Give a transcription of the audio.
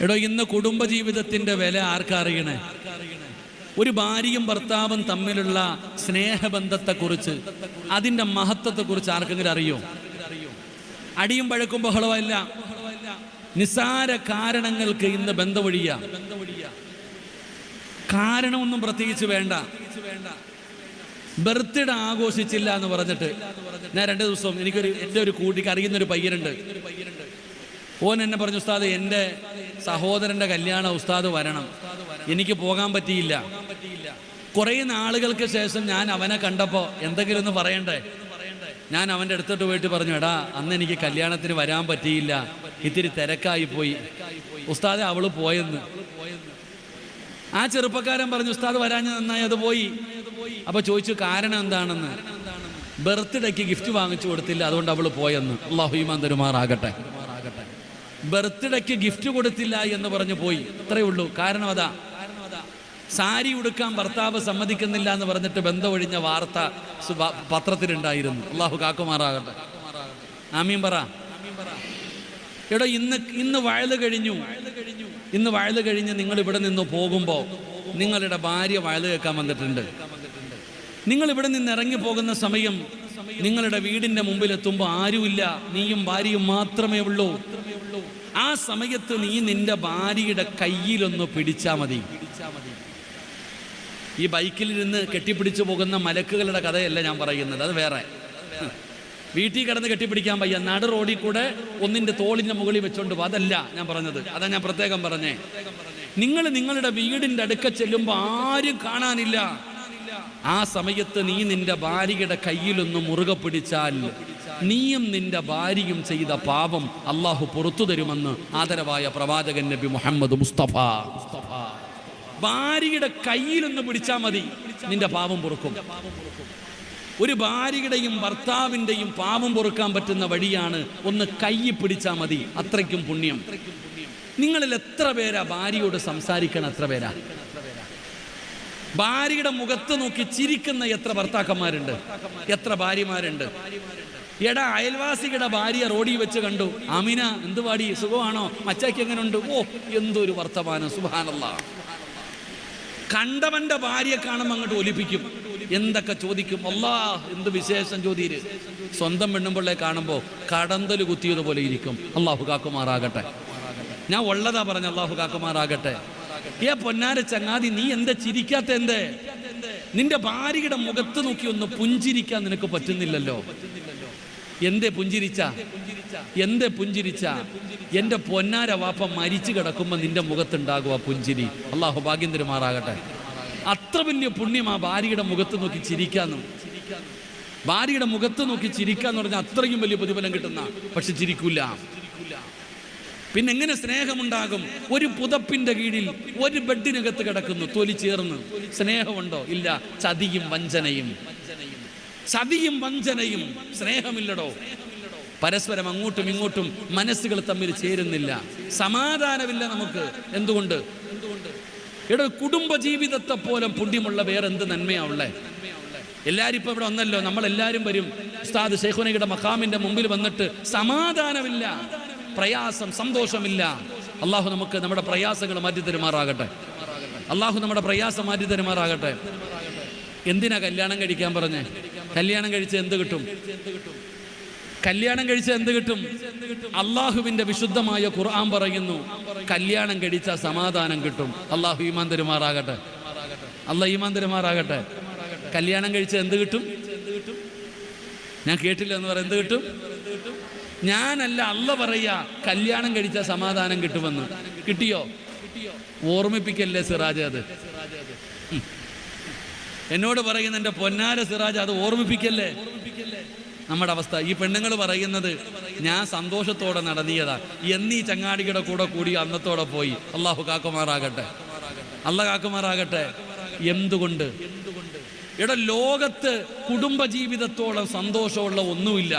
എടോ, ഇന്ന് കുടുംബജീവിതത്തിന്റെ വില ആർക്കറിയണേ? ഒരു ഭാര്യയും ഭർത്താവും തമ്മിലുള്ള സ്നേഹബന്ധത്തെക്കുറിച്ച്, അതിന്റെ മഹത്വത്തെക്കുറിച്ച് ആർക്കെങ്കിലും അറിയോ? അടിയും പഴക്കും ബഹളമല്ല, നിസ്സാര കാരണങ്ങൾക്ക് ഇന്ന് ബന്ധമൊഴിയ. കാരണമൊന്നും പ്രത്യേകിച്ച് വേണ്ട. ബർത്ത്ഡേ ആഘോഷിച്ചില്ല എന്ന് പറഞ്ഞിട്ട് ഞാൻ 2 ദിവസം എൻ്റെ ഒരു കൂട്ടിക്ക് അറിയുന്നൊരു പയ്യനുണ്ട്. ഓൻ എന്നെ പറഞ്ഞു, ഉസ്താദ് എൻ്റെ സഹോദരൻ്റെ കല്യാണം ഉസ്താദ് വരണം, എനിക്ക് പോകാൻ പറ്റിയില്ല. കുറേ നാളുകൾക്ക് ശേഷം ഞാൻ അവനെ കണ്ടപ്പോൾ എന്തെങ്കിലും ഒന്ന് പറയണ്ടേ? ഞാൻ അവൻ്റെ അടുത്തോട്ട് പോയിട്ട് പറഞ്ഞു, എടാ അന്ന് എനിക്ക് കല്യാണത്തിന് വരാൻ പറ്റിയില്ല, ഇത്തിരി തിരക്കായി പോയി. ഉസ്താദെ അവള് പോയെന്ന്. ആ ചെറുപ്പക്കാരൻ പറഞ്ഞു, ഉസ്താദ് വരാഞ്ഞ നന്നായി, അത് പോയി. അപ്പൊ ചോദിച്ചു കാരണം എന്താണെന്ന്. ബർത്ത്ഡേക്ക് ഗിഫ്റ്റ് വാങ്ങിച്ചു കൊടുത്തില്ല, അതുകൊണ്ട് അവള് പോയെന്ന്. അല്ലാഹു ഈമാൻ തരുമാറാകട്ടെ. ബർത്ത്ഡേക്ക് ഗിഫ്റ്റ് കൊടുത്തില്ല എന്ന് പറഞ്ഞു പോയി, അത്രയേ ഉള്ളൂ. കാരണം അതാ, സാരി ഉടുക്കാൻ ഭർത്താവ് സമ്മതിക്കുന്നില്ല എന്ന് പറഞ്ഞിട്ട് ബന്ധമൊഴിഞ്ഞ വാർത്ത പത്രത്തിലുണ്ടായിരുന്നു. അള്ളാഹു കാക്കുമാറാകട്ടെ. ആമീൻ പറ. എടോ, ഇന്ന് വയല് കഴിഞ്ഞു. ഇന്ന് വയല് കഴിഞ്ഞ് നിങ്ങൾ ഇവിടെ നിന്ന് പോകുമ്പോൾ നിങ്ങളുടെ ഭാര്യ വയല് കേൾക്കാൻ വന്നിട്ടുണ്ട്. നിങ്ങൾ ഇവിടെ നിന്ന് ഇറങ്ങി പോകുന്ന സമയം നിങ്ങളുടെ വീടിന്റെ മുമ്പിൽ എത്തുമ്പോൾ ആരുമില്ല, നീയും ഭാര്യയും മാത്രമേ ഉള്ളൂ. ആ സമയത്ത് നീ നിന്റെ ഭാര്യയുടെ കയ്യിലൊന്ന് പിടിച്ചാ മതി. ഈ ബൈക്കിൽ നിന്ന് കെട്ടിപ്പിടിച്ചു പോകുന്ന മലക്കുകളുടെ കഥയല്ല ഞാൻ പറയുന്നത്, അത് വേറെ. വീട്ടിൽ കിടന്ന് കെട്ടിപ്പിടിക്കാൻ വയ്യ, നടു റോഡിൽ കൂടെ ഒന്നിന്റെ തോളിന്റെ മുകളിൽ വെച്ചോണ്ട് പോ, അതല്ല ഞാൻ പറഞ്ഞത്. അതാ ഞാൻ പ്രത്യേകം പറഞ്ഞേ. നിങ്ങൾ നിങ്ങളുടെ വീടിന്റെ അടുക്ക ചെല്ലുമ്പോൾ ആരും കാണാനില്ല. ആ സമയത്ത് നീ നിന്റെ ഭാര്യയുടെ കയ്യിലൊന്ന് മുറുകെ പിടിച്ചാൽ നീയും നിന്റെ ഭാര്യയും ചെയ്ത പാപം അള്ളാഹു പുറത്തു തരുമെന്ന് ആദരവായ പ്രവാചകൻ നബി മുഹമ്മദ് മുസ്തഫ. ഭാര്യയുടെ കയ്യിലൊന്ന് പിടിച്ചാൽ മതി, നിന്റെ പാപം പൊറുക്കും. ഒരു ഭാര്യയുടെയും ഭർത്താവിൻ്റെയും പാപം പൊറുക്കാൻ പറ്റുന്ന വഴിയാണ് ഒന്ന് കൈ പിടിച്ചാൽ മതി, അത്രയ്ക്കും പുണ്യം. നിങ്ങളിൽ എത്ര പേരാ ഭാര്യയോട് സംസാരിക്കണം? എത്ര പേരാ ഭാര്യയുടെ മുഖത്ത് നോക്കി ചിരിക്കുന്ന എത്ര ഭർത്താക്കന്മാരുണ്ട്, എത്ര ഭാര്യമാരുണ്ട്? എടാ, അയൽവാസികളുടെ ഭാര്യ റോഡിൽ വെച്ച് കണ്ടു, ആമിന എന്ത് പാടി, സുഖമാണോ, മച്ചാക്ക് എങ്ങനെയുണ്ട്? ഓ എന്തൊരു വർത്തമാനം, സുബ്ഹാനല്ലാഹ്. കണ്ടവന്റെ ഭാര്യയെ കാണുമ്പോൾ അങ്ങോട്ട് ഒലിപ്പിക്കും, എന്തൊക്കെ ചോദിക്കും. അല്ലാഹ് എന്ത് വിശേഷം ചോദ്യര്. സ്വന്തം പെണ്ണുമ്പിള്ളെ കാണുമ്പോൾ കടന്തല് കുത്തിയതുപോലെ ഇരിക്കും. അള്ളാഹു കാക്കുമാറാകട്ടെ. ഞാൻ ഉള്ളതാ പറഞ്ഞ, അള്ളാഹു കാക്കുമാറാകട്ടെ. ഏ പൊന്നാര ചങ്ങാതി, നീ എന്താ ചിരിക്കാത്ത? എന്തേ നിന്റെ ഭാര്യയുടെ മുഖത്ത് നോക്കി ഒന്ന് പുഞ്ചിരിക്കാൻ നിനക്ക് പറ്റുന്നില്ലല്ലോ? എന്തേ പുഞ്ചിരിച്ച? എന്തേ പുഞ്ചിരിച്ച? എന്റെ പൊന്നാര വാപ്പ മരിച്ചു കിടക്കുമ്പോ നിന്റെ മുഖത്തുണ്ടാകും ആ പുഞ്ചിരി. അള്ളാഹു ഭാഗ്യം തരുമാറാകട്ടെ. അത്ര വലിയ പുണ്യം ആ ഭാര്യയുടെ മുഖത്ത് നോക്കി ചിരിക്കാന്ന്. ഭാര്യയുടെ മുഖത്ത് നോക്കി ചിരിക്കാന്ന് പറഞ്ഞാൽ അത്രയും വലിയ പ്രതിഫലം കിട്ടുന്ന, പക്ഷെ ചിരിക്കൂല. പിന്നെ എങ്ങനെ സ്നേഹമുണ്ടാകും? ഒരു പുതപ്പിന്റെ കീഴിൽ ഒരു ബെഡിനകത്ത് കിടക്കുന്നു, തൊലി ചേർന്ന്. സ്നേഹമുണ്ടോ? ഇല്ല. ചതിയും വഞ്ചനയും, ചതിയും വഞ്ചനയും. സ്നേഹമില്ലടോ. പരസ്പരം അങ്ങോട്ടും ഇങ്ങോട്ടും മനസ്സുകൾ തമ്മിൽ ചേരുന്നില്ല, സമാധാനമില്ല നമുക്ക്. എന്തുകൊണ്ട്? എടോ, കുടുംബ ജീവിതത്തെ പോലെ പുണ്യമുള്ള വേറെന്ത് നന്മയാവുള്ളേ? എല്ലാവരും ഇപ്പൊ ഇവിടെ വന്നല്ലോ, നമ്മളെല്ലാവരും വരും. ഉസ്താദ് ശൈഖുനയുടെ മഖാമിന്റെ മുമ്പിൽ വന്നിട്ട് സമാധാനമില്ല, പ്രയാസം, സന്തോഷമില്ല. അള്ളാഹു നമുക്ക് നമ്മുടെ പ്രയാസങ്ങൾ മാറ്റി തരുമാറാകട്ടെ. അള്ളാഹു നമ്മുടെ പ്രയാസം മാറ്റി തരുമാറാകട്ടെ. എന്തിനാ കല്യാണം കഴിക്കാൻ പറഞ്ഞേ? കല്യാണം കഴിച്ച് എന്ത് കിട്ടും? കല്യാണം കഴിച്ച എന്ത് കിട്ടും? അള്ളാഹുവിന്റെ വിശുദ്ധമായ ഖുർആൻ പറയുന്നു, കല്യാണം കഴിച്ച സമാധാനം കിട്ടും. അള്ളാഹു ഈമാൻ തരുമാറാകട്ടെ. അള്ളാഹ് ഈമാൻ തരുമാറാകട്ടെ. കല്യാണം കഴിച്ച എന്ത് കിട്ടും? ഞാൻ കേട്ടില്ല എന്ന് പറയാം. എന്ത് കിട്ടും? ഞാനല്ല, അള്ള പറയാ കല്യാണം കഴിച്ച സമാധാനം കിട്ടുമെന്ന്. കിട്ടിയോ? ഓർമ്മിപ്പിക്കല്ലേ സിറാജ്? അത് എന്നോട് പറയുന്ന എൻ്റെ പൊന്നാര സിറാജ്, അത് ഓർമ്മിപ്പിക്കല്ലേ നമ്മുടെ അവസ്ഥ. ഈ പെണ്ണുങ്ങൾ പറയുന്നത് ഞാൻ സന്തോഷത്തോടെ നടന്നിയതാ, എന്നീ ചങ്ങാടികളുടെ കൂടെ കൂടി അന്നത്തോടെ പോയി. അള്ളാഹു കാക്കുമാറാകട്ടെ. അള്ളാഹ് കാക്കുമാറാകട്ടെ. എന്തുകൊണ്ട്? ഇവിടെ ലോകത്ത് കുടുംബജീവിതത്തോളം സന്തോഷമുള്ള ഒന്നുമില്ല.